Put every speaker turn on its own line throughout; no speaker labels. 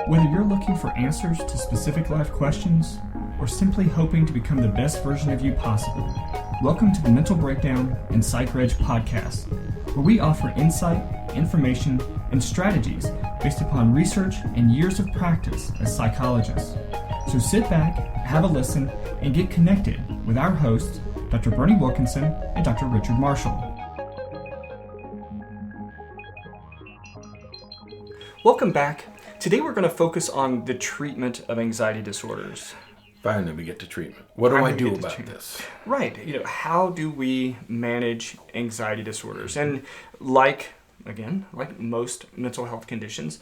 Whether you're looking for answers to specific life questions or simply hoping to become the best version of you possible, welcome to the Mental Breakdown and Psychreg podcast, where we offer insight, information, and strategies based upon research and years of practice as psychologists. So sit back, have a listen, and get connected with our hosts, Dr. Berney and Dr. Richard Marshall. Welcome back. Today we're going to focus on the treatment of anxiety disorders.
Finally, we get to treatment. What do I do about this?
Right. How do we manage anxiety disorders? And like most mental health conditions,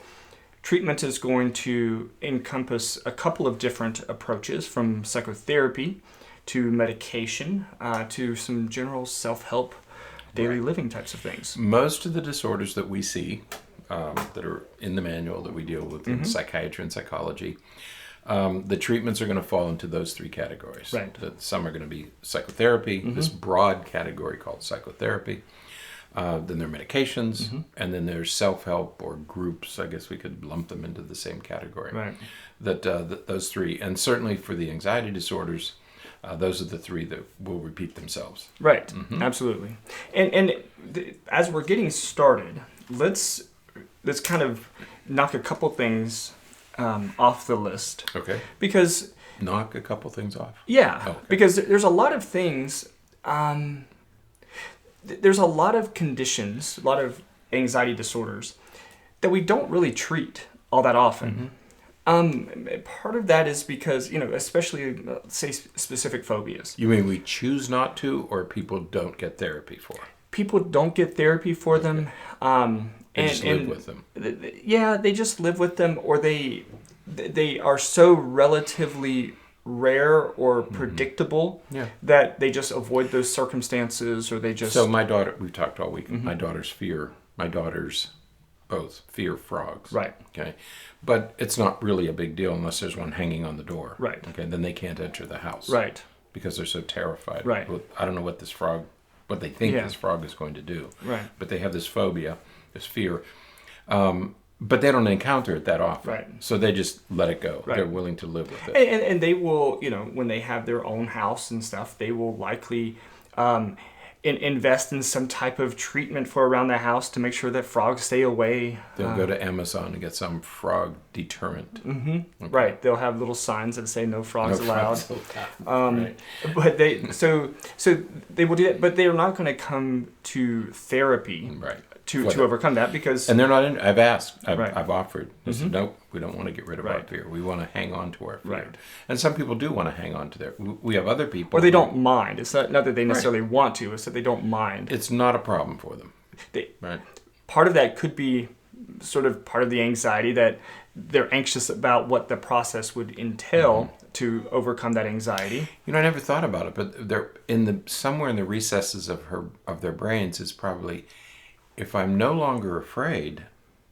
treatment is going to encompass a couple of different approaches, from psychotherapy to medication to some general self-help, daily living types of things.
Most of the disorders that we see that are in the manual that we deal with in psychiatry and psychology, the treatments are going to fall into those three categories.
Right.
Some are going to be psychotherapy, this broad category called psychotherapy. Then there are medications, and then there's self-help or groups. I guess we could lump them into the same category.
Right.
Those three, and certainly for the anxiety disorders, those are the three that will repeat themselves.
Right. Absolutely. And as we're getting started, let's kind of knock a couple things off the list.
Okay.
Because
knock a couple things off.
Yeah.
Okay.
Because there's a lot of things. There's a lot of conditions, a lot of anxiety disorders that we don't really treat all that often. Part of that is because, especially, say, specific phobias.
You mean we choose not to, or people don't get therapy for?
People don't get therapy for them.
They just live with them.
Yeah, they just live with them, or they are so relatively rare or predictable that they just avoid those circumstances, or they just...
So my daughter, we've talked all week, my daughters both fear frogs.
Right.
Okay. But it's not really a big deal unless there's one hanging on the door.
Right.
Okay. Then they can't enter the house.
Right.
Because they're so terrified.
Right.
I don't know what what they think this frog is going to do.
Right.
But they have this phobia, this fear. But they don't encounter it that often.
Right.
So they just let it go.
Right.
They're willing to live with it.
And they will, when they have their own house and stuff, they will likely invest in some type of treatment for around the house to make sure that frogs stay away.
They'll go to Amazon and get some frog deterrent.
Okay. Right. They'll have little signs that say no frogs allowed.
Right.
But so they will do that, but they are not going to come to therapy.
Right.
To overcome that, because...
And they're not in... I've asked.
Right.
I've offered. They said, nope, we don't want to get rid of our fear. We want to hang on to our fear.
Right.
And some people do want to hang on to their... We have other people...
Or they don't mind. It's not that they necessarily want to. It's that they don't mind.
It's not a problem for them. Right.
Part of that could be sort of part of the anxiety, that they're anxious about what the process would entail to overcome that anxiety.
I never thought about it, but they're somewhere in the recesses of their brains is probably... If I'm no longer afraid,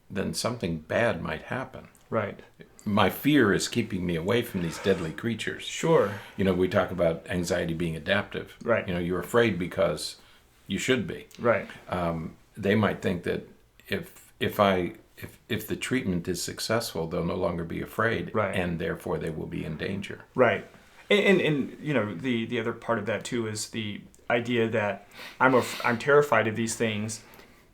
then something bad might happen.
Right.
My fear is keeping me away from these deadly creatures. Sure. We talk about anxiety being adaptive.
Right.
You're afraid because you should be.
Right.
They might think that if the treatment is successful, they'll no longer be afraid, and therefore they will be in danger.
Right. And the other part of that too is the idea that I'm terrified of these things.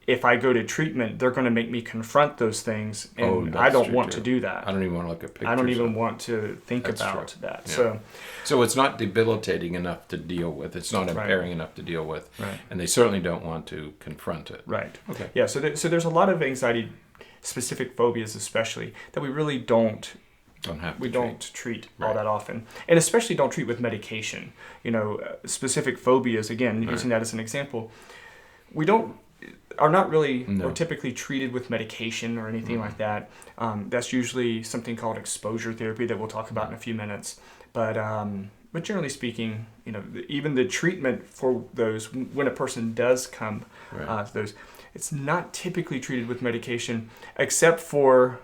If I go to treatment, they're going to make me confront those things, and I don't want to do that.
I don't even want to look at pictures.
I don't even want to think about that.
Yeah. So it's not debilitating enough to deal with. It's not impairing enough to deal with.
Right.
And they certainly don't want to confront it.
Right.
Okay.
Yeah. So there's a lot of anxiety-specific phobias, especially, that we really don't treat all that often, and especially don't treat with medication. Specific phobias, again, using that as an example, are not really or typically treated with medication or anything like that. That's usually something called exposure therapy that we'll talk about in a few minutes. But generally speaking, even the treatment for those, when a person does come to those, it's not typically treated with medication, except for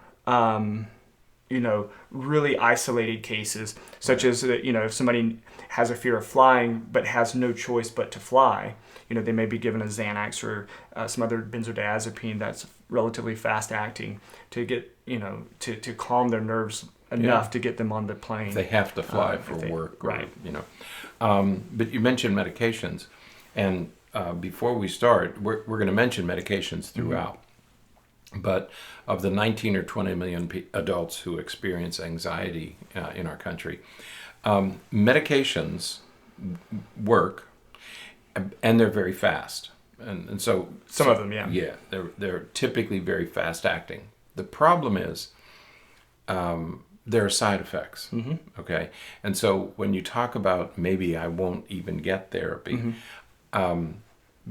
really isolated cases, such as if somebody has a fear of flying but has no choice but to fly. they may be given a Xanax or some other benzodiazepine that's relatively fast acting to get, to calm their nerves enough to get them on the plane.
If they have to fly for work. Or,
right.
But you mentioned medications. And before we start, we're going to mention medications throughout. But of the 19 or 20 million adults who experience anxiety in our country, medications work, and they're very fast. And so
some of them, yeah.
Yeah, they're typically very fast acting. The problem is there are side effects, okay? And so when you talk about maybe I won't even get therapy,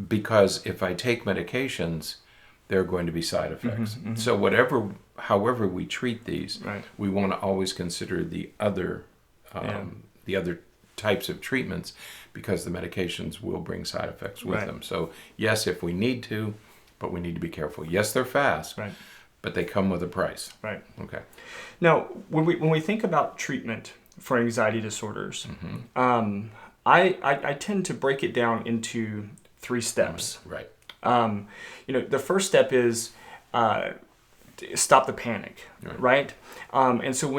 because if I take medications, there are going to be side effects. So however we treat these, we want to always consider the other types of treatments, because the medications will bring side effects with them. So yes, if we need to, but we need to be careful. Yes, they're fast, but they come with a price.
Right.
Okay.
Now, when we think about treatment for anxiety disorders, I tend to break it down into 3 steps.
Right.
The first step is stop the panic, right? And so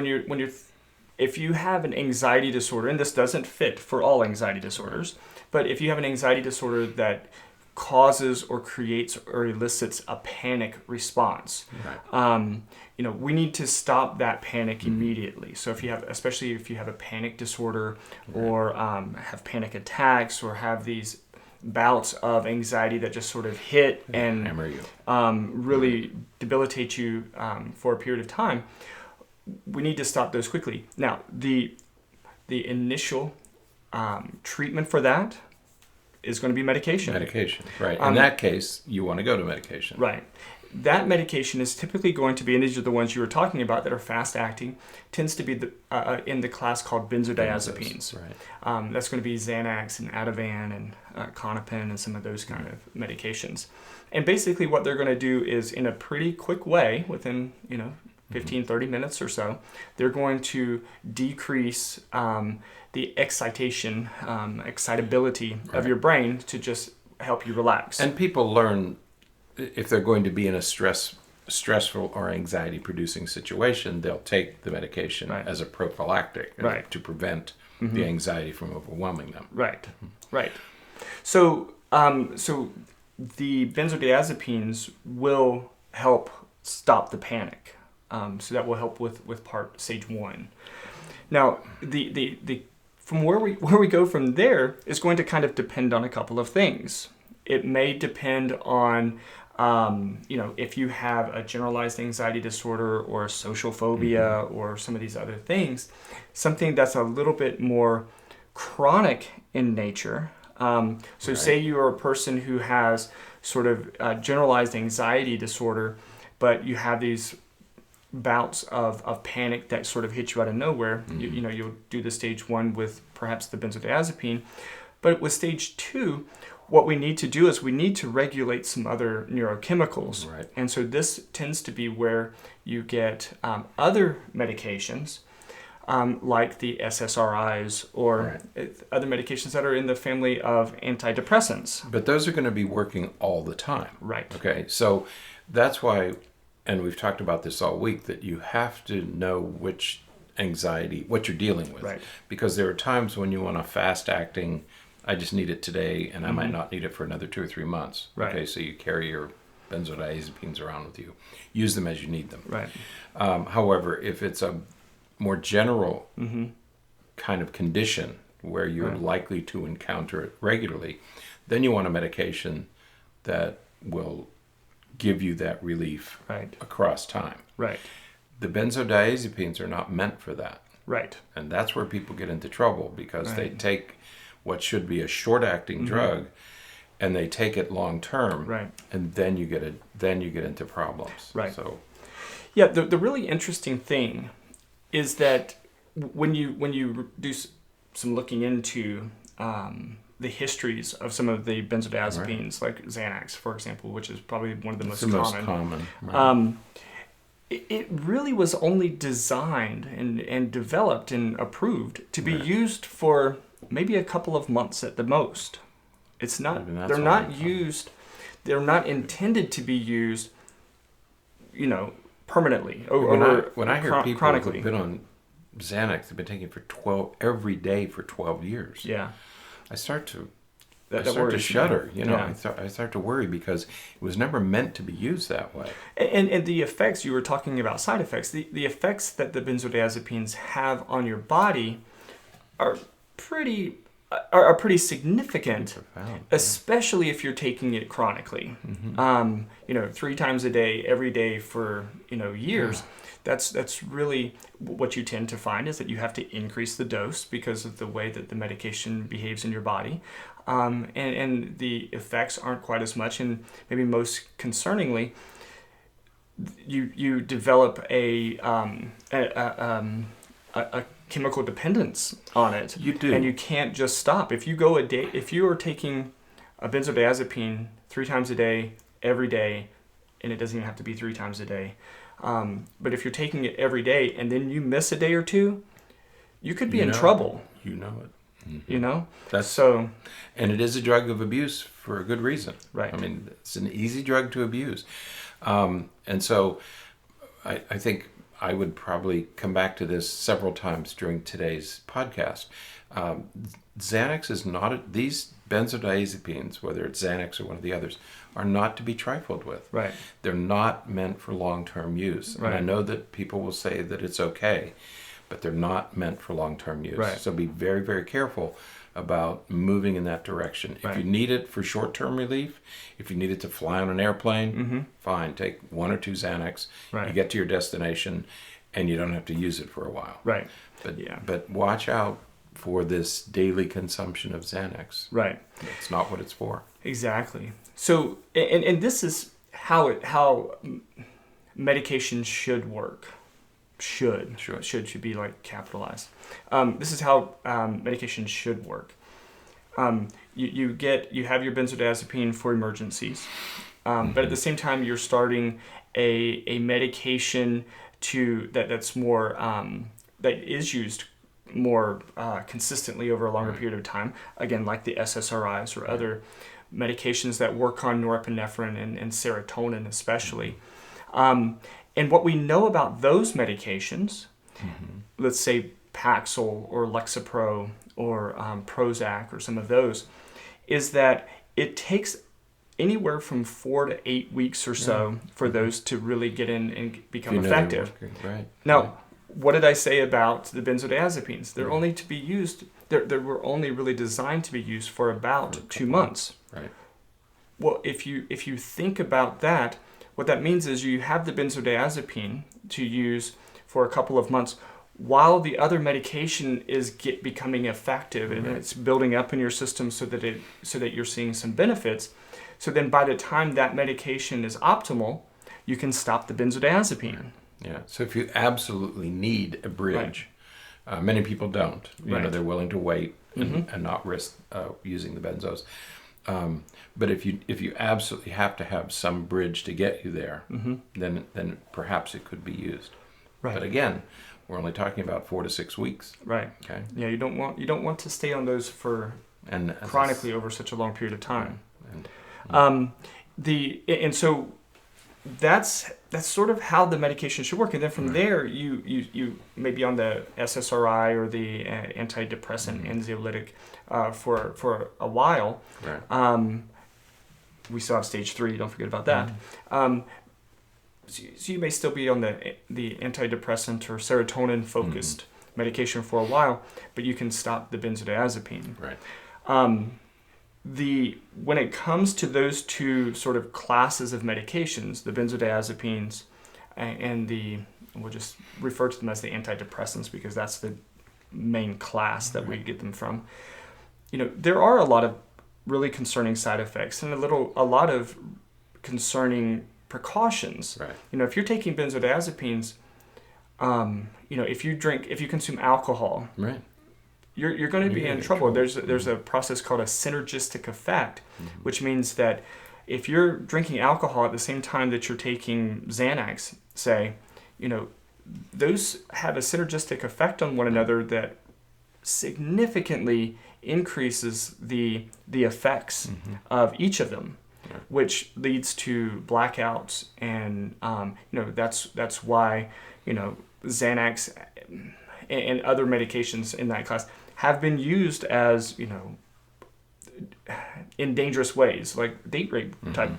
if you have an anxiety disorder, and this doesn't fit for all anxiety disorders, but if you have an anxiety disorder that causes or creates or elicits a panic response, we need to stop that panic immediately. So especially if you have a panic disorder, or have panic attacks, or have these bouts of anxiety that just sort of hit and
hammer you,
really debilitate you for a period of time, we need to stop those quickly. Now, the initial treatment for that is going to be medication.
Medication, right. In that case, you want to go to medication.
Right. That medication is typically going to be, and these are the ones you were talking about that are fast-acting, tends to be in the class called benzodiazepines.
Right.
That's going to be Xanax and Ativan and Klonopin and some of those kind of medications. And basically what they're going to do is, in a pretty quick way, within 15, 30 minutes or so, they're going to decrease the excitability of your brain to just help you relax.
And people learn, if they're going to be in a stressful or anxiety-producing situation, they'll take the medication as a prophylactic to prevent the anxiety from overwhelming them.
Right. So the benzodiazepines will help stop the panic. So that will help with stage 1. Now, the from where we go from there is going to kind of depend on a couple of things. It may depend on if you have a generalized anxiety disorder or a social phobia or some of these other things, something that's a little bit more chronic in nature. Say you're a person who has sort of generalized anxiety disorder, but you have these bouts of panic that sort of hit you out of nowhere. You'll do the stage 1 with perhaps the benzodiazepine, but with stage 2, what we need to do is we need to regulate some other neurochemicals. And so this tends to be where you get other medications like the SSRIs or other medications that are in the family of antidepressants.
But those are going to be working all the time.
Right.
Okay, so that's why, and we've talked about this all week, that you have to know which anxiety, what you're dealing with.
Right.
Because there are times when you want a fast-acting, I just need it today, and I might not need it for another 2 or 3 months.
Right.
Okay, so you carry your benzodiazepines around with you. Use them as you need them.
Right.
However, if it's a more general kind of condition where you're likely to encounter it regularly, then you want a medication that will give you that relief across time.
Right.
The benzodiazepines are not meant for that.
Right.
And that's where people get into trouble, because they take what should be a short-acting drug and they take it long term. Right. And then you get into problems.
Right.
So
the really interesting thing is that when you do some looking into the histories of some of the benzodiazepines, like Xanax, for example, which is probably one of the most common. Right. It really was only designed and developed and approved to be used for maybe a couple of months at the most. It's not. They're not used. They're not intended to be used, permanently
when I hear people
chronically.
who've been on Xanax, they've been taking it for every day for 12 years.
Yeah.
I start to
worries
shudder.
me.
I start to worry because it was never meant to be used that way.
And the effects, you were talking about side effects, the effects that the benzodiazepines have on your body are pretty significant,
Profound,
especially if you're taking it chronically. 3 times a day, every day for years. That's really what you tend to find, is that you have to increase the dose because of the way that the medication behaves in your body, and the effects aren't quite as much. And maybe most concerningly, you develop a chemical dependence on it.
You do.
And you can't just stop. If you are taking a benzodiazepine 3 times a day, every day, and it doesn't even have to be 3 times a day, but if you're taking it every day and then you miss a day or two, you could be in trouble.
You know it.
So,
and it is a drug of abuse for a good reason.
Right.
I mean, it's an easy drug to abuse. And so I think I would probably come back to this several times during today's podcast. Xanax is not, these benzodiazepines, whether it's Xanax or one of the others, are not to be trifled with.
Right.
They're not meant for long-term use.
Right.
And I know that people will say that it's okay, but they're not meant for long-term use.
Right.
So be very, very careful about moving in that direction.
Right.
If you need it for short-term relief, if you need it to fly on an airplane, fine, take 1 or 2 Xanax.
Right.
You get to your destination, and you don't have to use it for a while.
Right.
But watch out for this daily consumption of Xanax.
Right.
That's not what it's for.
Exactly. So, and this is how medication should work. Should be like capitalized. This is how medication should work. You have your benzodiazepine for emergencies, but at the same time you're starting a medication that's more that is used more consistently over a longer period of time. Again, like the SSRIs or other medications that work on norepinephrine and serotonin especially. And what we know about those medications, let's say Paxil or Lexapro or Prozac or some of those, is that it takes anywhere from 4 to 8 weeks or so for those to really get in and become effective.
Right.
Now, what did I say about the benzodiazepines? They're only to be used. They were only really designed to be used for about 2 months.
Right.
Well, if you think about that, what that means is you have the benzodiazepine to use for a couple of months while the other medication is becoming effective and it's building up in your system so that you're seeing some benefits. So then by the time that medication is optimal, you can stop the benzodiazepine.
Yeah. So if you absolutely need a bridge, many people don't. You know, they're willing to wait and not risk using the benzos. But if you absolutely have to have some bridge to get you there, then perhaps it could be used.
Right.
But again, we're only talking about 4 to 6 weeks.
Right.
Okay.
Yeah, you don't want to stay on those for chronically over such a long period of time. So that's sort of how the medication should work, and then from there you may be on the SSRI or the antidepressant anxiolytic for a while.
Right.
We still have stage 3. Don't forget about that. So you may still be on the antidepressant or serotonin focused medication for a while, but you can stop the benzodiazepine.
Right.
When it comes to those two sort of classes of medications, the benzodiazepines and we'll just refer to them as the antidepressants because that's the main class that we get them from. There are a lot of really concerning side effects and a lot of concerning precautions.
Right.
If you're taking benzodiazepines, if you consume alcohol,
right,
you're going to be in trouble. There's a process called a synergistic effect, which means that if you're drinking alcohol at the same time that you're taking Xanax, say, those have a synergistic effect on one another that significantly increases the effects of each of them, which leads to blackouts, and that's why Xanax and other medications in that class have been used as in dangerous ways, like date rape type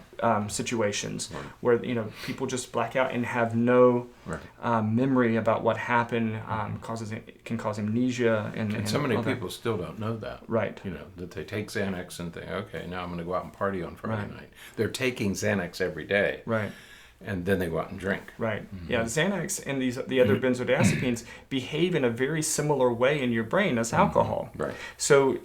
situations, where people just black out and have no memory about what happened. Can cause amnesia, and
so many people still don't know that.
Right.
That they take Xanax and think, okay, now I'm going to go out and party on Friday night. They're taking Xanax every day.
Right.
And then they go out and drink.
Right. Yeah, Xanax and the other benzodiazepines behave in a very similar way in your brain as alcohol.
Right.
So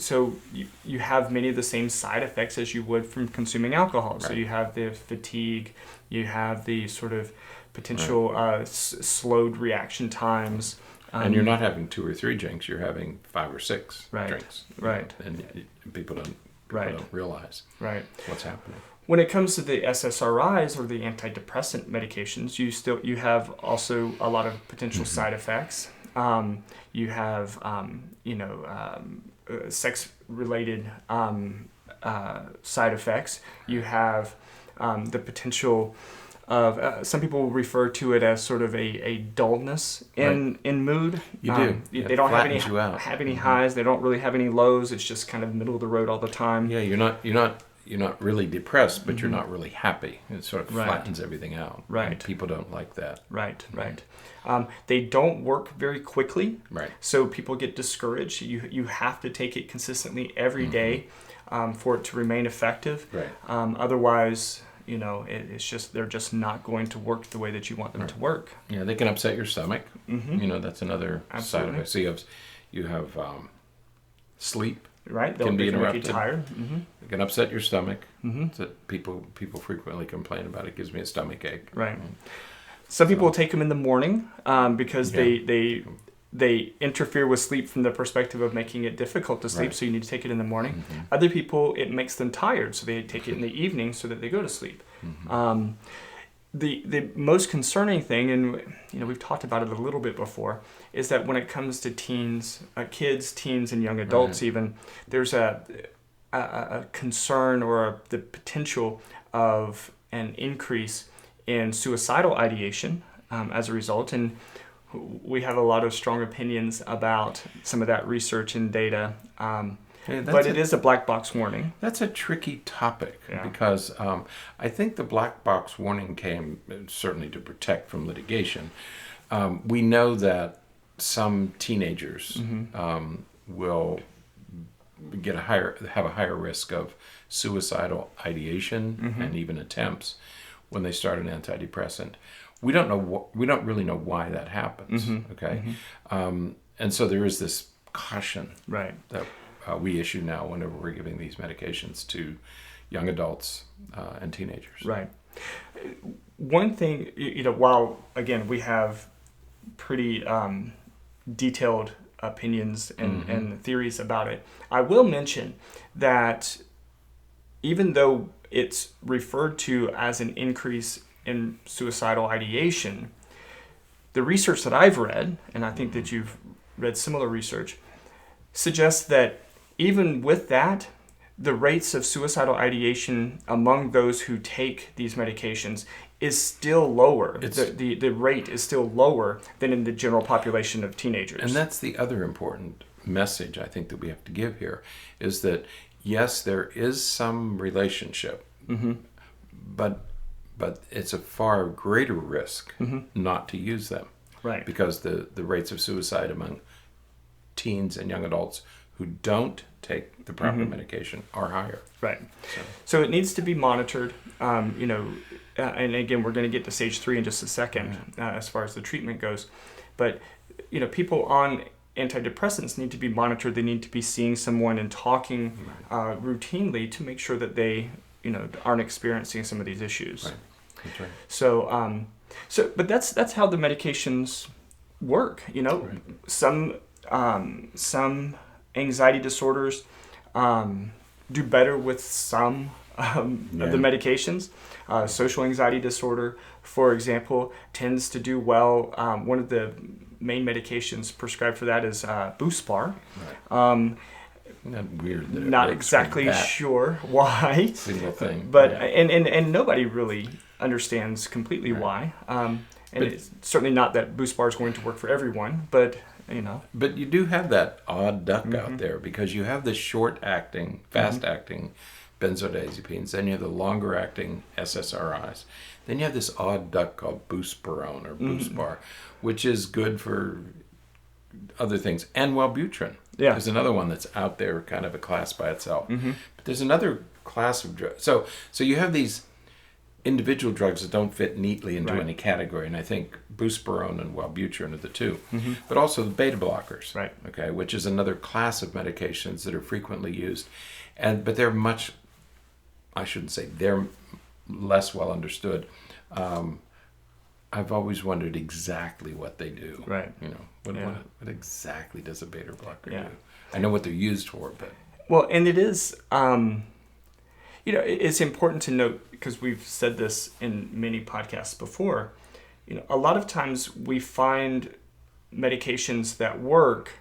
you have many of the same side effects as you would from consuming alcohol. So you have the fatigue, you have the sort of potential slowed reaction times.
And you're not having 2 or 3 drinks; you're having 5 or 6 drinks.
Right.
And people don't realize what's happening.
When it comes to the SSRIs or the antidepressant medications, you have also a lot of potential side effects. You have sex-related side effects. You have the potential of some people refer to it as sort of a dullness in mood.
You do.
They don't have any highs. They don't really have any lows. It's just kind of middle of the road all the time.
Yeah, you're not really depressed, but you're not really happy. It sort of flattens everything out.
Right.
And people don't like that.
Right. They don't work very quickly.
Right.
So people get discouraged. You have to take it consistently every day for it to remain effective.
Right.
Otherwise, they're just not going to work the way that you want them to work.
Yeah, they can upset your stomach. That's another side effect. So you have sleep.
Right,
can be interrupted.
Make you tired.
It can upset your stomach. So people frequently complain about it. Gives me a stomach ache.
Right. Some people will take them in the morning because they interfere with sleep from the perspective of making it difficult to sleep. So you need to take it in the morning. Other people, it makes them tired, so they take it in the evening so that they go to sleep. The most concerning thing, and we've talked about it a little bit before, is that when it comes to teens, and young adults, even there's a concern or the potential of an increase in suicidal ideation as a result, and we have a lot of strong opinions about some of that research and data. But it is a black box warning.
That's a tricky topic because I think the black box warning came certainly to protect from litigation. We know that some teenagers will have a higher risk of suicidal ideation and even attempts when they start an antidepressant. We don't really know why that happens. Okay, and so there is this caution that we issue now whenever we're giving these medications to young adults and teenagers.
Right. One thing, while again we have pretty detailed opinions and theories about it, I will mention that even though it's referred to as an increase in suicidal ideation, the research that I've read, and I think that you've read similar research, suggests that even with that, the rates of suicidal ideation among those who take these medications is still lower. The rate is still lower than in the general population of teenagers.
And that's the other important message I think that we have to give here, is that yes, there is some relationship, but it's a far greater risk not to use them.
Right.
Because the rates of suicide among teens and young adults who don't take the proper medication are higher.
Right. So it needs to be monitored. And again, we're going to get to stage 3 in just a second as far as the treatment goes. But, people on antidepressants need to be monitored. They need to be seeing someone and talking routinely to make sure that they, aren't experiencing some of these issues.
Right. That's right.
But that's how the medications work. Some anxiety disorders do better with some of the medications. Social anxiety disorder, for example, tends to do well. One of the main medications prescribed for that is Buspar.
Isn't that weird that it
Not
works
exactly
for that
sure why.
single thing.
But
yeah.
and nobody really understands completely why. And it's certainly not that Boost Bar is going to work for everyone, but
But you do have that odd duck out there, because you have the short-acting, fast-acting benzodiazepines, then you have the longer-acting SSRIs, then you have this odd duck called Buspirone or Boost Bar, which is good for other things, and Wellbutrin.
Yeah.
There's another one that's out there, kind of a class by itself. But there's another class of drugs. So you have these individual drugs that don't fit neatly into any category, and I think Buspirone and Wellbutrin are the two. But also the beta blockers,
Right.
Okay, which is another class of medications that are frequently used, but they're much, I shouldn't say they're less well understood. I've always wondered exactly what they do.
Right.
What exactly does a beta blocker do? I know what they're used for, but
well, and it is. It's important to note, because we've said this in many podcasts before, a lot of times we find medications that work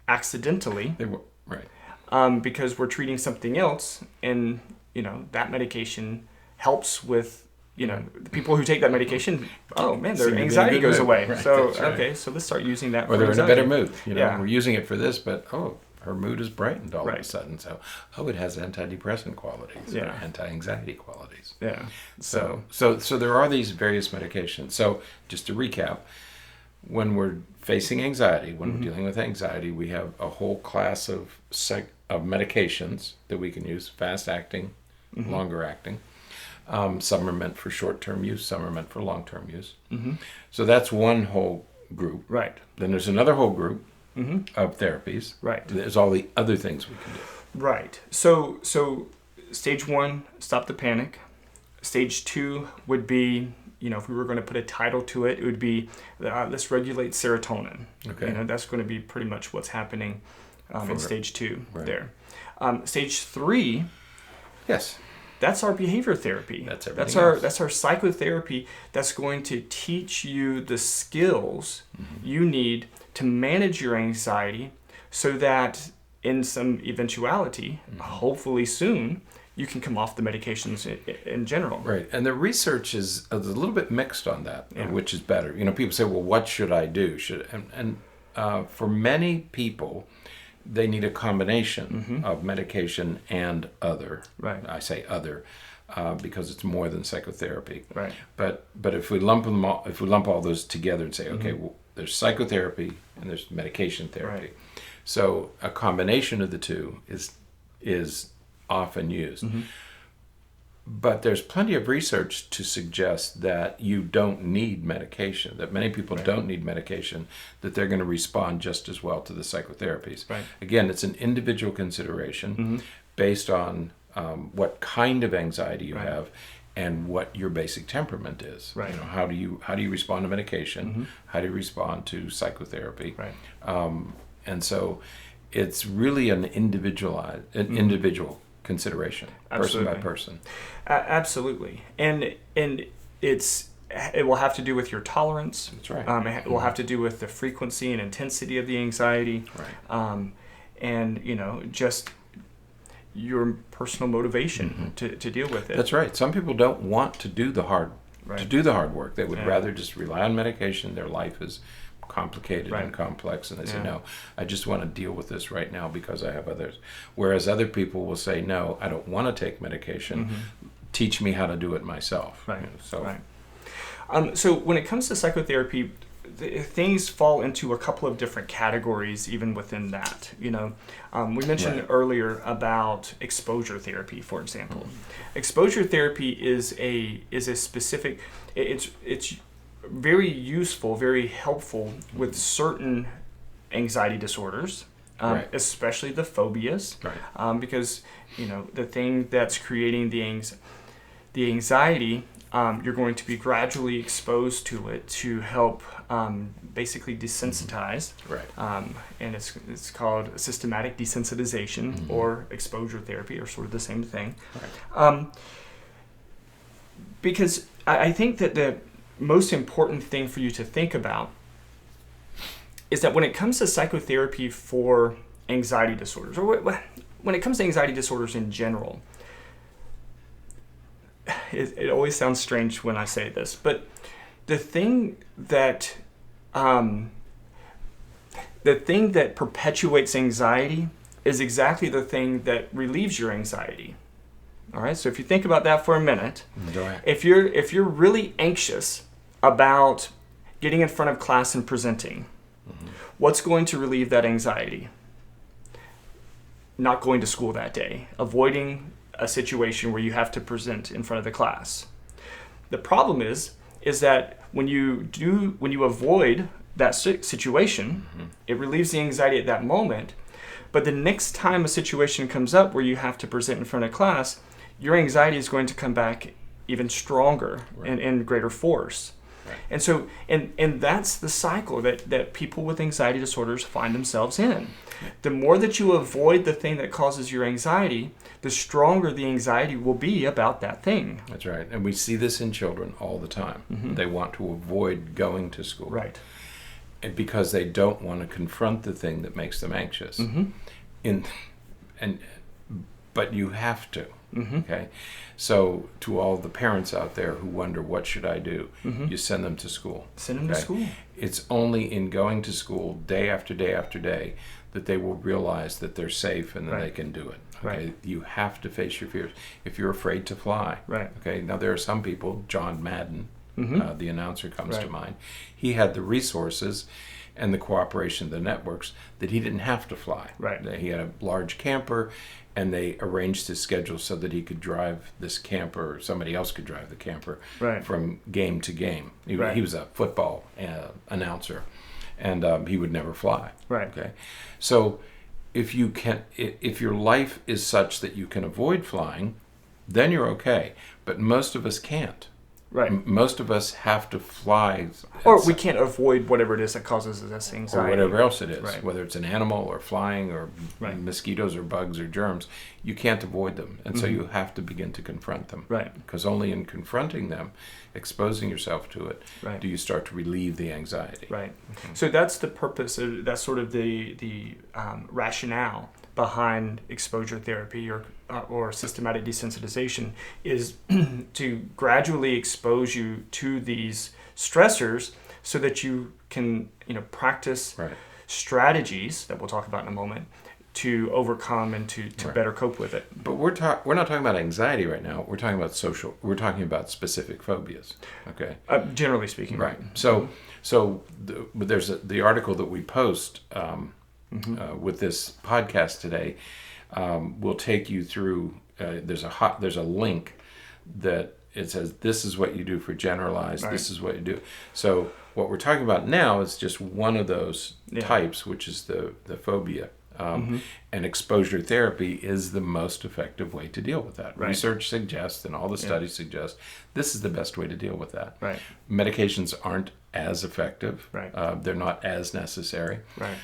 accidentally.
they were right.
Because we're treating something else, and that medication helps with the people who take that medication. Oh man, their anxiety goes away.
Right,
so
right.
Okay, so let's start using that.
Or they're in a better mood.
Yeah.
We're using it for this, but her mood is brightened all of a sudden. So it has antidepressant qualities, or anti-anxiety qualities.
Yeah.
So there are these various medications. So just to recap, when we're facing anxiety, when we're dealing with anxiety, we have a whole class of medications that we can use, fast-acting, longer-acting. Some are meant for short-term use, some are meant for long-term use. So that's one whole group.
Right.
Then there's another whole group of therapies.
Right.
There's all the other things we can do.
Right. So stage 1, stop the panic. Stage 2 would be, if we were going to put a title to it, it would be let's regulate serotonin.
Okay.
That's going to be pretty much what's happening in stage 2
right.
there. Stage 3.
Yes.
That's our behavior therapy.
That's
our psychotherapy that's going to teach you the skills you need to manage your anxiety, so that in some eventuality, hopefully soon, you can come off the medications in general.
Right. And the research is a little bit mixed on that, which is better. People say, well, what should I do? For many people, they need a combination of medication and other.
Right.
I say other because it's more than psychotherapy.
Right.
But if we lump all those together and say, okay, well, there's psychotherapy and there's medication therapy.
Right.
So a combination of the two is often used. But there's plenty of research to suggest that you don't need medication, that many people don't need medication, that they're going to respond just as well to the psychotherapies.
Right.
Again, it's an individual consideration based on what kind of anxiety you have and what your basic temperament is.
Right.
How do you respond to medication? How do you respond to psychotherapy?
Right.
And so it's really an individual consideration,
Absolutely.
person by person.
Absolutely. And it will have to do with your tolerance.
That's right.
It will have to do with the frequency and intensity of the anxiety.
Right.
And just your personal motivation to deal with it.
That's right. Some people don't want to do the hard work. They would rather just rely on medication. Their life is complicated and complex, and they say, no, I just want to deal with this right now because I have others. Whereas other people will say, no, I don't want to take medication. Teach me how to do it myself.
Right.
So
when it comes to psychotherapy, things fall into a couple of different categories even within that. We mentioned earlier about exposure therapy, for example. Exposure therapy is a specific. It's very useful, very helpful with certain anxiety disorders, especially the phobias, because the thing that's creating the anxiety, you're going to be gradually exposed to it to help basically desensitize, and it's called systematic desensitization or exposure therapy, or sort of the same thing, because I think that the most important thing for you to think about is that when it comes to psychotherapy for anxiety disorders, or when it comes to anxiety disorders in general, it always sounds strange when I say this, but the thing that perpetuates anxiety is exactly the thing that relieves your anxiety. All right. So if you think about that for a minute, if you're really anxious about getting in front of class and presenting, what's going to relieve that anxiety? Not going to school that day, avoiding a situation where you have to present in front of the class. The problem is that when you avoid that situation, it relieves the anxiety at that moment. But the next time a situation comes up where you have to present in front of class, your anxiety is going to come back even stronger and in greater force. Right. And so, and that's the cycle that people with anxiety disorders find themselves in. The more that you avoid the thing that causes your anxiety, the stronger the anxiety will be about that thing.
That's right. And we see this in children all the time. They want to avoid going to school.
Right.
And because they don't want to confront the thing that makes them anxious. But you have to. Okay, so to all the parents out there who wonder what should I do, you send them to school.
Send them to school.
It's only in going to school day after day after day that they will realize that they're safe and that they can do it. Okay,
Right.
You have to face your fears. If you're afraid to fly, okay. Now there are some people. John Madden, the announcer, comes to mind. He had the resources and the cooperation of the networks that he didn't have to fly.
Right.
He had a large camper, and they arranged his schedule so that he could drive this camper, or somebody else could drive the camper from game to game. He was a football announcer, and he would never fly.
Right.
Okay. So if your life is such that you can avoid flying, then you're okay. But most of us can't.
Right.
Most of us have to fly.
Or we can't avoid whatever it is that causes us anxiety.
Or whatever else it is,
Right.
whether it's an animal or flying or mosquitoes or bugs or germs. You can't avoid them. And so you have to begin to confront them.
Right.
Because only in confronting them, exposing yourself to it, do you start to relieve the anxiety.
Right. So that's the purpose, that's sort of the rationale behind exposure therapy or systematic desensitization, is to gradually expose you to these stressors so that you can practice strategies that we'll talk about in a moment to overcome and to better cope with it.
But we're not talking about anxiety right now. We're talking about specific phobias. Okay.
Generally speaking.
Right. So there's the article that we post with this podcast today. Will take you through. There's a link that it says this is what you do for generalized. Right. This is what you do. So what we're talking about now is just one of those types, which is the phobia. And exposure therapy is the most effective way to deal with that. Right. Research suggests, and all the studies suggest, this is the best way to deal with that.
Right.
Medications aren't as effective.
Right.
They're not as necessary.
Right.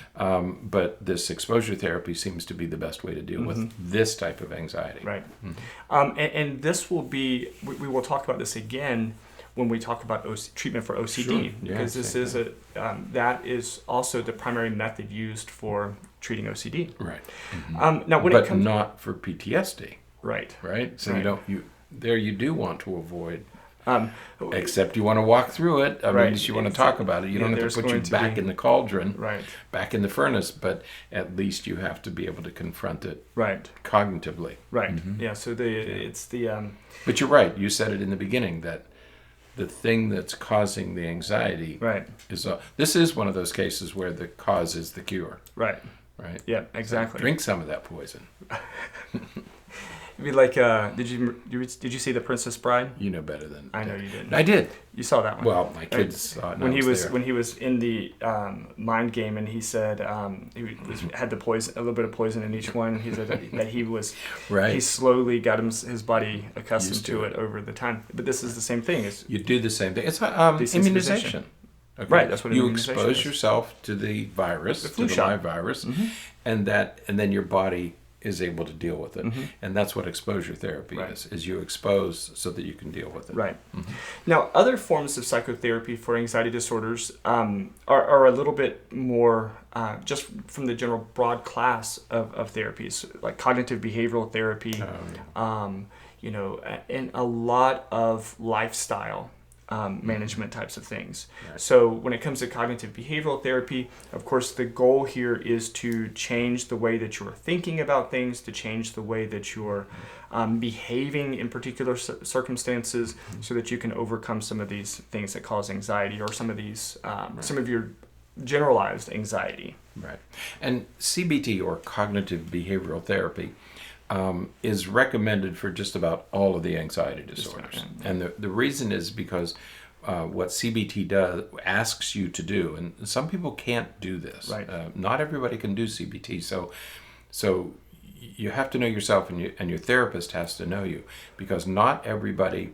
But this exposure therapy seems to be the best way to deal with this type of anxiety.
Right. And this will be, we will talk about this again when we talk about treatment for OCD, because this is that is also the primary method used for treating OCD.
Right.
Now, when
but
it comes,
not for PTSD.
Right.
Right. So you do want to avoid. Except you want to walk through it. I mean, you want to talk about it. You don't have to put you back in the cauldron, back in the furnace, but at least you have to be able to confront it cognitively.
Right. Yeah. So it's the.
But you're right. You said it in the beginning that the thing that's causing the anxiety is this is one of those cases where the cause is the cure.
Right.
Right.
Yeah. Exactly.
So drink some of that poison.
It'd be like, did you see The Princess Bride?
You know better than
I know you didn't.
I did.
You saw that one.
Well, my kids saw it.
When he was in the mind game, and he said had the poison, a little bit of poison in each one. He said that he was he slowly got his body accustomed to it over the time. But this is the same thing.
You do the same thing. It's immunization. Okay.
Right. That's what
you expose yourself to the virus,
the flu
to the
shot.
live virus, and then your body is able to deal with it. And that's what exposure therapy is you expose so that you can deal with it.
Right. Now, other forms of psychotherapy for anxiety disorders are a little bit more just from the general broad class of therapies, like cognitive behavioral therapy, and a lot of lifestyle management types of things. Right. So when it comes to cognitive behavioral therapy, of course, the goal here is to change the way that you're thinking about things, to change the way that you're behaving in particular circumstances, so that you can overcome some of these things that cause anxiety, or some of these, some of your generalized anxiety.
Right. And CBT, or cognitive behavioral therapy, is recommended for just about all of the anxiety disorders. And the reason is because what CBT asks you to do, and some people can't do this. Right. Not everybody can do CBT. So you have to know yourself, and your therapist has to know you, because not everybody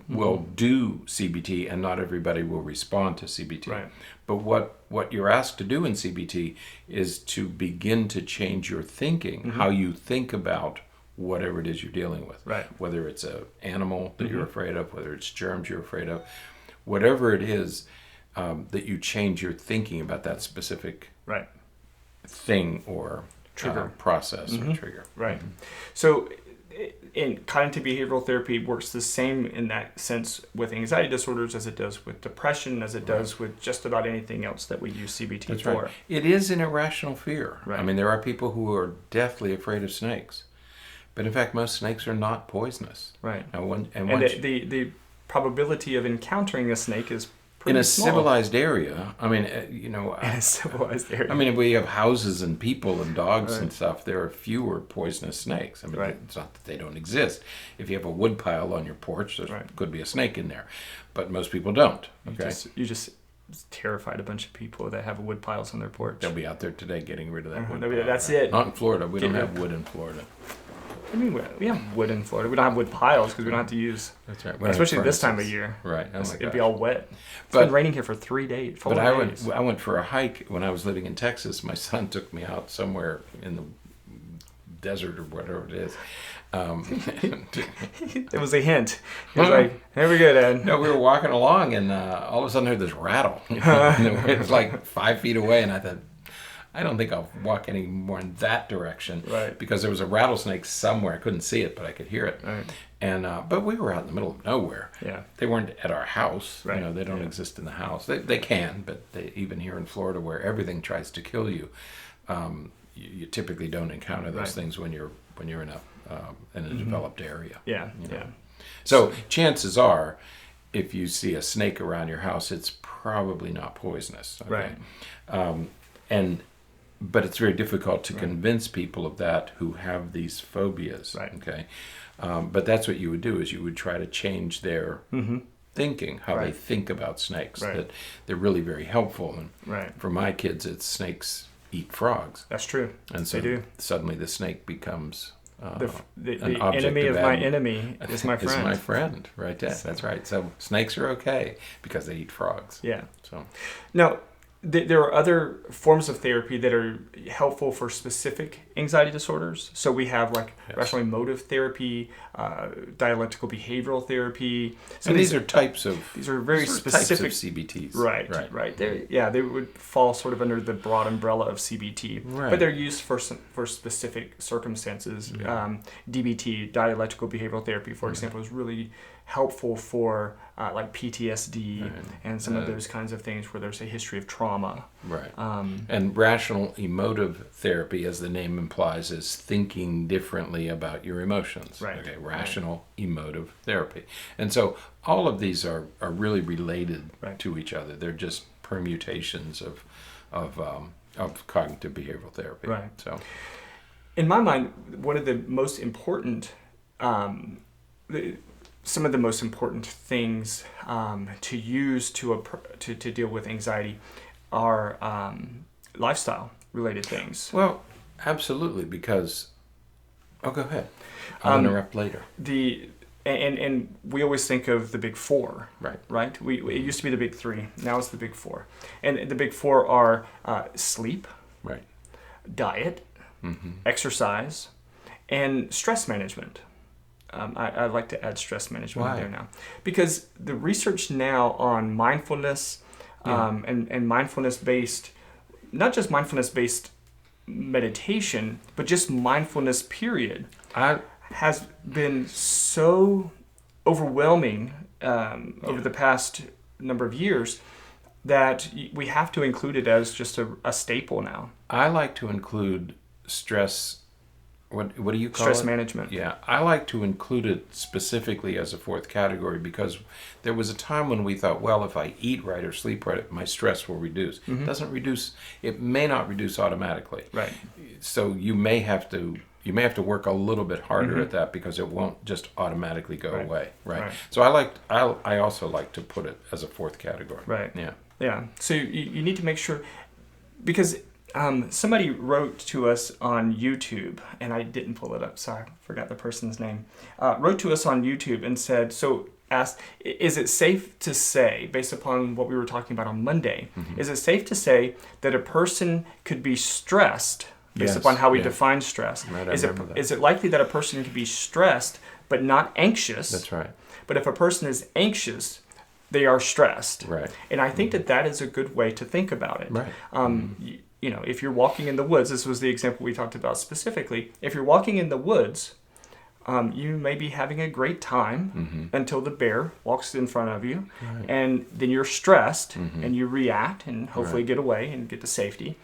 will do CBT, and not everybody will respond to CBT. Right. But what you're asked to do in CBT is to begin to change your thinking, how you think about whatever it is you're dealing with. Right. Whether it's an animal that you're afraid of, whether it's germs you're afraid of, whatever it is, that you change your thinking about that specific thing or trigger, process or trigger.
Right. So in cognitive behavioral therapy works the same in that sense with anxiety disorders as it does with depression, as it does with just about anything else that we use CBT for.
Right. It is an irrational fear. Right. I mean, there are people who are deathly afraid of snakes, but in fact, most snakes are not poisonous. Right. Now,
the probability of encountering a snake is pretty
in a
small.
Civilized area. I mean,
in a civilized area.
I mean, if we have houses and people and dogs and stuff, there are fewer poisonous snakes. I mean, it's not that they don't exist. If you have a wood pile on your porch, there could be a snake in there, but most people don't. Okay,
you just terrified a bunch of people that have wood piles on their porch.
They'll be out there today getting rid of that wood
pile. That's it.
Not in Florida. We don't have wood in Florida.
I mean, we have wood in Florida. We don't have wood piles because we don't have to use.
That's right.
Especially this time of year.
Right.
It'd be all wet. It's been raining here for 3 days.
But I went for a hike when I was living in Texas. My son took me out somewhere in the desert or whatever it is.
It was a hint. He was like, "Here we go, Dad."
No, we were walking along, and all of a sudden I heard this rattle. It was like 5 feet away, and I thought, I don't think I'll walk any more in that direction, because there was a rattlesnake somewhere. I couldn't see it, but I could hear it. Right. And but we were out in the middle of nowhere. Yeah, they weren't at our house. Right. They don't exist in the house. They can, but even here in Florida, where everything tries to kill you, you typically don't encounter those things when you're in a developed area. Yeah, So chances are, if you see a snake around your house, it's probably not poisonous. Okay? Right. But it's very difficult to convince people of that who have these phobias. Right. Okay. But that's what you would do, is you would try to change their thinking, how they think about snakes. Right. That they're really very helpful. And for my kids, it's snakes eat frogs.
That's true.
And so
they do.
Suddenly the snake becomes
the enemy of my enemy is my friend.
Is my friend, right? That's right. So snakes are okay because they eat frogs.
Yeah. So now, there are other forms of therapy that are helpful for specific anxiety disorders. So we have rational emotive therapy, dialectical behavioral therapy.
And these are types of
very specific
types of CBTs.
Right. They would fall sort of under the broad umbrella of CBT, but they're used for specific circumstances. DBT, dialectical behavioral therapy, for example, is really helpful for like PTSD and some of those kinds of things where there's a history of trauma. Right.
And rational emotive therapy, as the name implies, is thinking differently about your emotions. Right. Okay. Rational emotive therapy. And so all of these are really related to each other. They're just permutations of cognitive behavioral therapy. Right. So,
in my mind, one of the most important some of the most important things to use to deal with anxiety are lifestyle related things.
Well, absolutely, because go ahead. I'll interrupt later.
And we always think of the big four, right? It used to be the big three. Now it's the big four, and the big four are sleep, diet, exercise, and stress management. I like to add stress management in there now, because the research now on mindfulness and mindfulness-based, not just mindfulness-based meditation, but just mindfulness period, has been so overwhelming over the past number of years that we have to include it as just a staple now.
I like to include stress. What do you call
stress
it?
management.
Yeah, I like to include it specifically as a fourth category, because there was a time when we thought, well, if I eat right or sleep right, my stress will reduce. It doesn't reduce. It may not reduce automatically.
Right.
So you may have to work a little bit harder at that, because it won't just automatically go away. Right. So I also like to put it as a fourth category.
Right.
Yeah.
Yeah. So you need to make sure, because somebody wrote to us on YouTube, and I didn't pull it up, sorry, forgot the person's name, wrote to us on YouTube and said, asked, is it safe to say, based upon what we were talking about on Monday, is it safe to say that a person could be stressed, based upon how we define stress?
Right,
is it likely that a person could be stressed but not anxious?
That's right.
But if a person is anxious, they are stressed.
Right.
And I think that is a good way to think about it.
Right.
You know, if you're walking in the woods, this was the example we talked about specifically. If you're walking in the woods, you may be having a great time until the bear walks in front of you. Right. And then you're stressed and you react and hopefully get away and get to safety.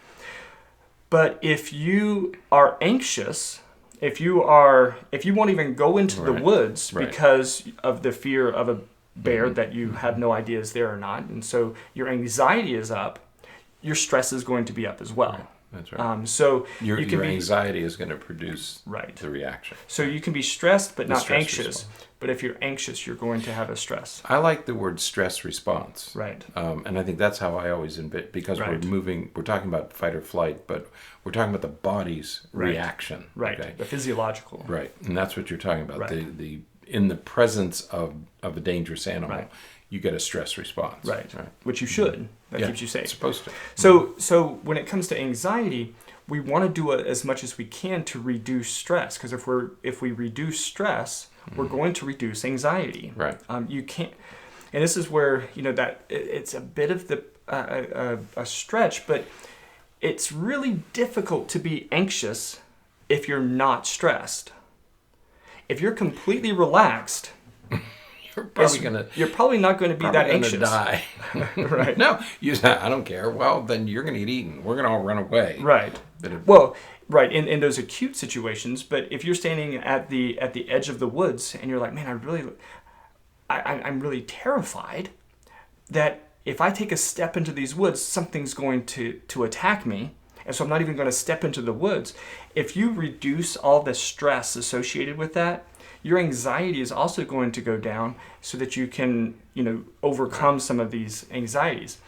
But if you are anxious, if you won't even go into the woods because of the fear of a bear that you have no idea is there or not, and so your anxiety is up, your stress is going to be up as well.
Right. That's right.
So
your anxiety is going to produce the reaction.
So you can be stressed but not anxious. Response. But if you're anxious, you're going to have a stress.
I like the word stress response.
Right.
And I think that's how I always envision, because we're talking about fight or flight, but we're talking about the body's reaction.
Right.
Okay?
The physiological.
Right. And that's what you're talking about.
Right.
The in the presence of a dangerous animal, you get a stress response.
Right. Which you should. That keeps you safe.
It's supposed to.
So when it comes to anxiety, we want to do it as much as we can to reduce stress, because if we reduce stress, we're going to reduce anxiety.
Right.
You can't, and this is where that it's a bit of a stretch, but it's really difficult to be anxious if you're not stressed. If you're completely relaxed, you're probably not going to be that anxious.
Die.
Right.
No, you say, I don't care. Well, then you're going to get eaten. We're going to all run away.
Right. Right, in those acute situations. But if you're standing at the edge of the woods and you're like, man, I'm really terrified that if I take a step into these woods, something's going to attack me, and so I'm not even going to step into the woods. If you reduce all the stress associated with that, your anxiety is also going to go down, so that you can overcome some of these anxieties.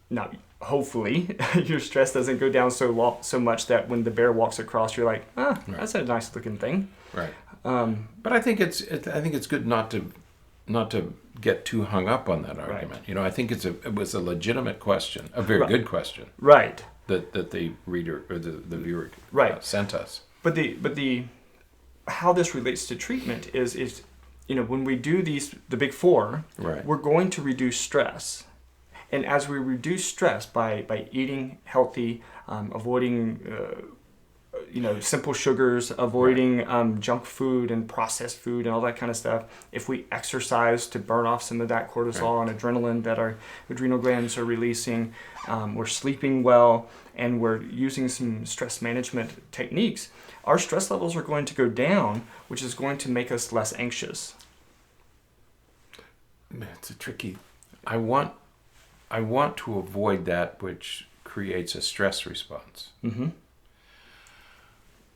Now, hopefully, your stress doesn't go down so much that when the bear walks across, you're like, that's a nice looking thing.
Right. But I think it's good not to get too hung up on that argument.
Right.
I think it was a legitimate question, a very good question.
Right.
That the reader or the viewer sent us.
But the how this relates to treatment is when we do the big four, we're going to reduce stress. And as we reduce stress by eating healthy, avoiding simple sugars, avoiding junk food and processed food and all that kind of stuff, if we exercise to burn off some of that cortisol and adrenaline that our adrenal glands are releasing, we're sleeping well, and we're using some stress management techniques, our stress levels are going to go down, which is going to make us less anxious.
It's a tricky. I want to avoid that which creates a stress response. Mm-hmm.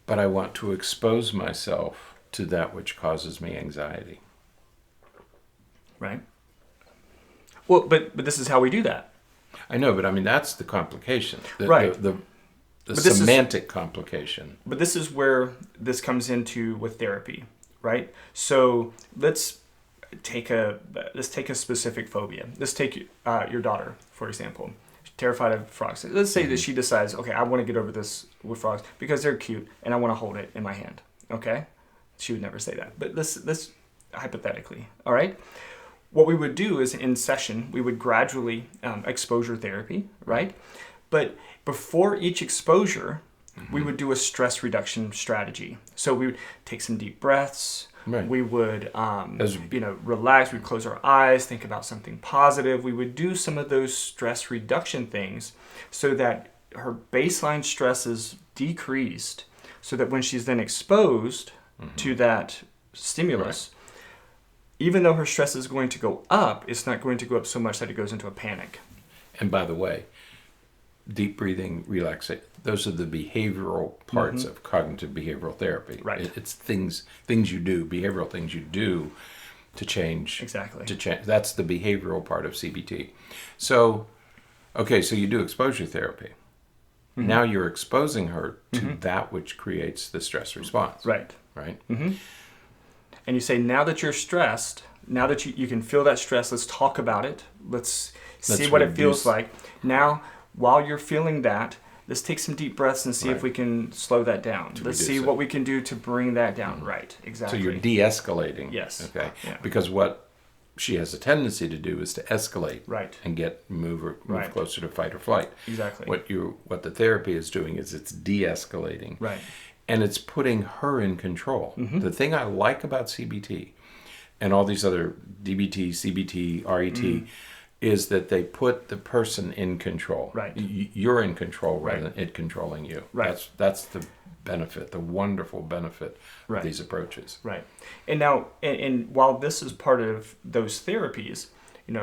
But I want to expose myself to that which causes me anxiety.
Right. Well, but this is how we do that.
I know, but I mean, that's the complication. The semantic complication.
But this is where this comes into with therapy, right? So let's take a specific phobia. Let's take your daughter, for example. terrified of frogs. Let's say that she decides, okay, I want to get over this with frogs because they're cute and I want to hold it in my hand. Okay? She would never say that. But let's hypothetically, all right? What we would do is in session, we would gradually exposure therapy, right? But before each exposure, we would do a stress reduction strategy. So we would take some deep breaths.
Right.
We would, relax. We'd close our eyes, think about something positive. We would do some of those stress reduction things so that her baseline stress is decreased, so that when she's then exposed to that stimulus, even though her stress is going to go up, it's not going to go up so much that it goes into a panic.
And by the way, deep breathing, relaxation, those are the behavioral parts of cognitive behavioral therapy.
Right.
It's things you do, behavioral things you do to change.
Exactly.
To change. That's the behavioral part of CBT. So, okay, so you do exposure therapy. Now you're exposing her to that which creates the stress response.
Right.
Right?
And you say, now that you're stressed, now that you can feel that stress, let's talk about it. Let's see what it feels like. Now, while you're feeling that, let's take some deep breaths and see if we can slow that down. Let's see what we can do to bring that down. Right, exactly.
So you're de-escalating.
Yes.
Okay.
Yeah.
Because what she has a tendency to do is to escalate.
Right.
And move closer to fight or flight.
Exactly.
What the therapy is doing is it's de-escalating.
Right.
And it's putting her in control. The thing I like about CBT and all these other DBT, CBT, RET is that they put the person in control.
Right.
You're in control rather than it controlling you.
Right.
That's the benefit, the wonderful benefit of these approaches.
Right. And now, and while this is part of those therapies, we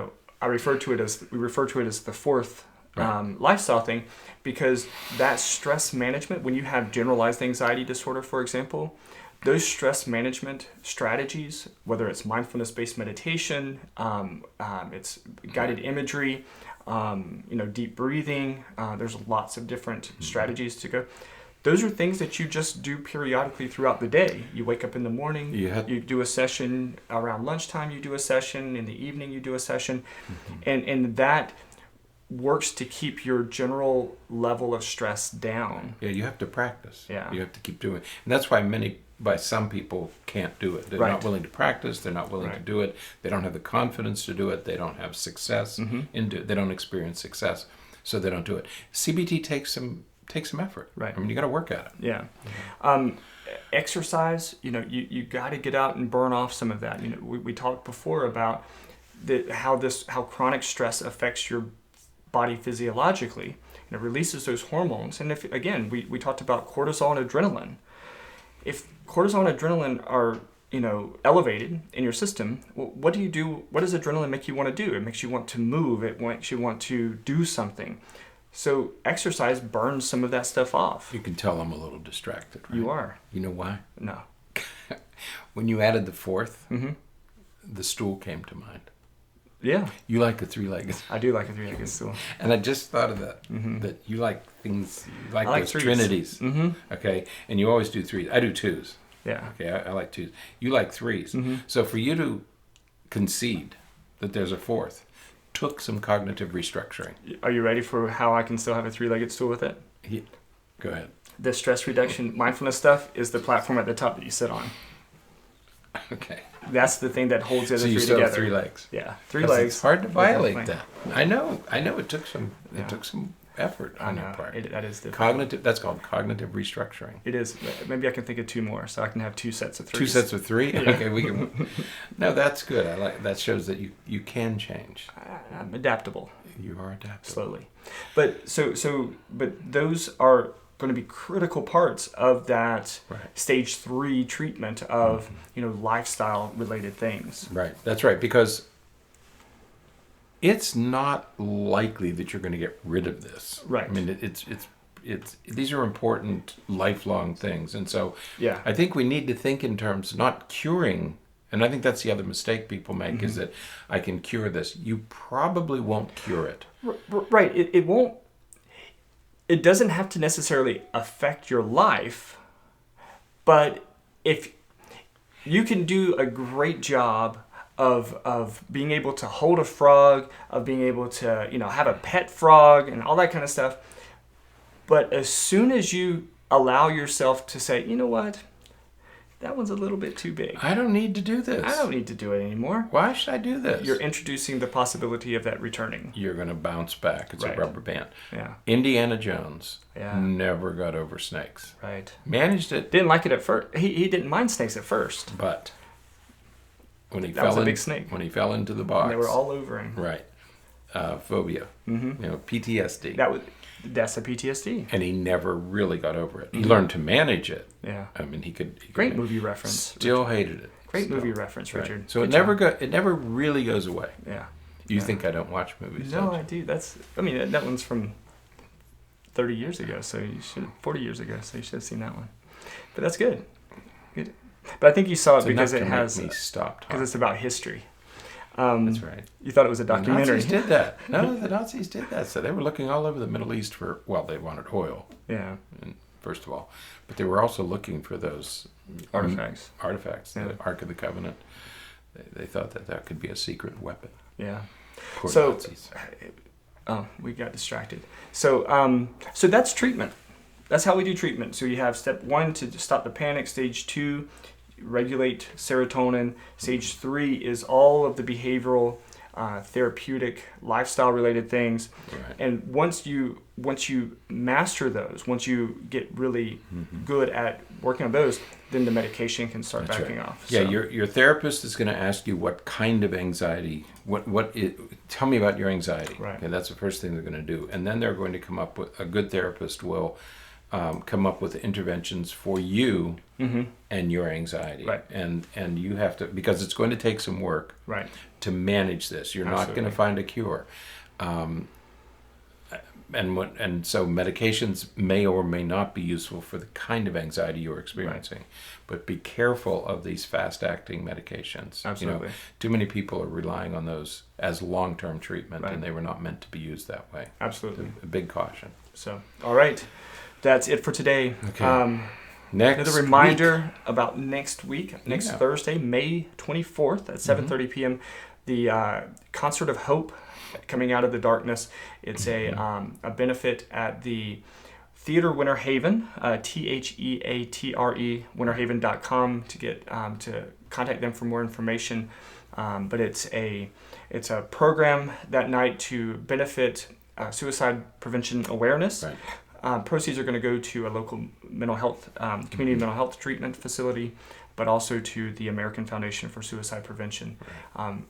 refer to it as the fourth lifestyle thing, because that stress management, when you have generalized anxiety disorder, for example, those stress management strategies, whether it's mindfulness-based meditation, it's guided imagery, deep breathing, there's lots of different strategies to go. Those are things that you just do periodically throughout the day. You wake up in the morning, you do a session around lunchtime, you do a session in the evening, you do a session, and that works to keep your general level of stress down.
Yeah, you have to practice.
Yeah.
You have to keep doing it. And that's why some people can't do it. They're not willing to practice. They're not willing to do it. They don't have the confidence to do it. They don't have success. They don't experience success, so they don't do it. CBT takes some effort.
Right.
I mean, you got to work at it.
Yeah. Exercise, you got to get out and burn off some of that. We talked before about how chronic stress affects your body physiologically, and it releases those hormones. And if, again, we talked about cortisol and adrenaline. If cortisol and adrenaline are elevated in your system, what do you do? What does adrenaline make you want to do? It makes you want to move. It makes you want to do something. So exercise burns some of that stuff off.
You can tell I'm a little distracted, right?
You are.
You know why?
No.
When you added the fourth, the stool came to mind.
Yeah.
You like a three-legged.
I do like a three-legged stool.
And I just thought of that, that you like things, you like those
threes.
trinities. Okay? And you always do threes. I do twos.
Yeah.
Okay, I like twos. You like threes. So for you to concede that there's a fourth took some cognitive restructuring.
Are you ready for how I can still have a three-legged stool with it?
Yeah. Go ahead.
The stress reduction mindfulness stuff is the platform at the top that you sit on.
Okay.
That's the thing that holds the other
so you
three
still
together.
have 3 legs.
Yeah, 3 legs.
It's hard to violate that. I know. It took some.
Yeah.
It took some effort on your part.
That is difficult.
Cognitive. That's called cognitive restructuring.
It is. Maybe I can think of 2 more, so I can have 2 sets of 3.
2 sets of 3. Yeah. Okay, we can. No, that's good. I like that. Shows that you can change.
I'm adaptable.
You are adaptable.
Slowly, but but those are going to be critical parts of that stage 3 treatment of lifestyle related things.
Right. That's right, because it's not likely that you're going to get rid of this.
Right.
I mean, it's these are important lifelong things, and so
yeah,
I think we need to think in terms not curing. And I think that's the other mistake people make is that I can cure this. You probably won't cure it.
Right. It won't. It doesn't have to necessarily affect your life, but if you can do a great job of being able to hold a frog, of being able to, have a pet frog and all that kind of stuff. But as soon as you allow yourself to say, you know what, that one's a little bit too big.
I don't need to do this.
I don't need to do it anymore.
Why should I do this?
You're introducing the possibility of that returning.
You're going to bounce back. It's
right.
a rubber band.
Yeah.
Indiana Jones never got over snakes.
Right.
Managed it.
Didn't like it at first. He didn't mind snakes at first.
But when he
was a big snake.
When he fell into the box.
And they were all over him.
Right. Phobia. Mm-hmm. PTSD.
That's a PTSD.
And he never really got over it. He learned to manage it.
Yeah.
I mean, he could
Great movie reference.
Still hated it.
Great movie reference, Richard.
Right. So it never really goes away.
Yeah.
You think I don't watch movies?
No, I do. That one's from 30 years ago, so 40 years ago, so you should have seen that one. But that's good. Good. But I think you saw it because it has
me stop
because it's about history.
That's right.
You thought it was a documentary.
The Nazis did that. No, the Nazis did that. So they were looking all over the Middle East they wanted oil.
Yeah.
First of all. But they were also looking for those
artifacts.
The Ark of the Covenant. They thought that could be a secret weapon.
Yeah.
Poor Nazis.
We got distracted. So that's treatment. That's how we do treatment. So you have step 1 to stop the panic. Stage 2, regulate serotonin. Stage 3 is all of the behavioral, therapeutic, lifestyle-related things.
Right.
And once you master those, once you get really good at working on those, then the medication can start backing off.
Yeah, your therapist is going to ask you what kind of anxiety. Tell me about your anxiety.
Right.
Okay, that's the first thing they're going to do, and then they're going to come up with a good therapist will. Come up with interventions for you and your anxiety.
Right.
And you have to, because it's going to take some work to manage this. You're not going to find a cure. And so medications may or may not be useful for the kind of anxiety you're experiencing. Right. But be careful of these fast-acting medications.
Absolutely.
Too many people are relying on those as long-term treatment, and they were not meant to be used that way.
Absolutely.
A big caution.
So, all right. That's it for today.
Okay.
Another reminder about next week, Thursday, May 24th at 7:30 p.m., the Concert of Hope, Coming Out of the Darkness. It's a benefit at the Theater Winter Haven, THEATRE, winterhaven.com to get to contact them for more information. But it's a program that night to benefit suicide prevention awareness.
Right.
Proceeds are going to go to a local mental health, community mental health treatment facility, but also to the American Foundation for Suicide Prevention.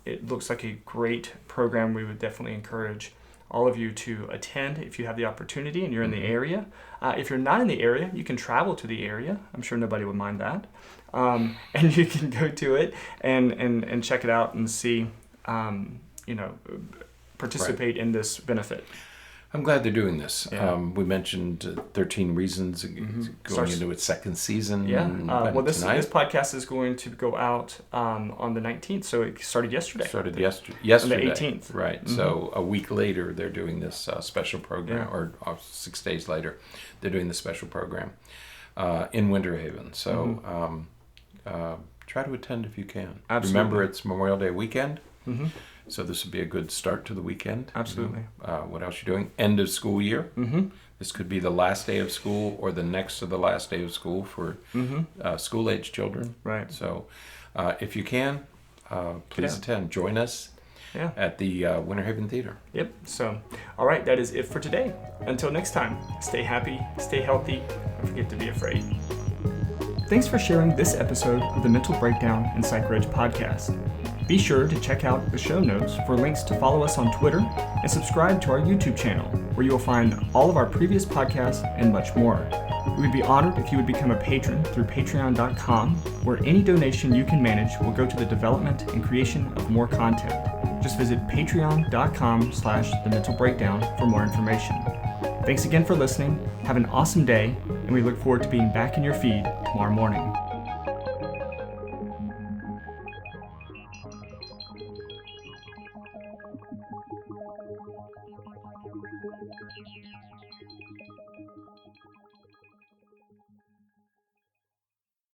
It looks like a great program. We would definitely encourage all of you to attend if you have the opportunity and you're in the area. If you're not in the area, you can travel to the area. I'm sure nobody would mind that. And you can go to it and check it out and see, participate in this benefit.
I'm glad they're doing this.
Yeah.
We mentioned 13 Reasons going into its second season.
Yeah. This podcast is going to go out on the 19th, so it started yesterday.
Yesterday.
On the 18th.
Right. Mm-hmm. So a week later, they're doing this special program, or 6 days later, they're doing the special program in Winter Haven. So try to attend if you can.
Absolutely.
Remember, it's Memorial Day weekend.
Mm-hmm.
So this would be a good start to the weekend.
Absolutely.
What else are you doing? End of school year.
Mm-hmm.
This could be the last day of school or the next to the last day of school for school-age children.
Right.
So if you can, please attend. Join us at the Winter Haven Theater.
Yep. So, all right, that is it for today. Until next time, stay happy, stay healthy, don't forget to be afraid. Thanks for sharing this episode of the Mental Breakdown and Psychreg podcast. Be sure to check out the show notes for links to follow us on Twitter and subscribe to our YouTube channel, where you will find all of our previous podcasts and much more. We would be honored if you would become a patron through patreon.com, where any donation you can manage will go to the development and creation of more content. Just visit patreon.com/thementalbreakdown for more information. Thanks again for listening. Have an awesome day, and we look forward to being back in your feed tomorrow morning.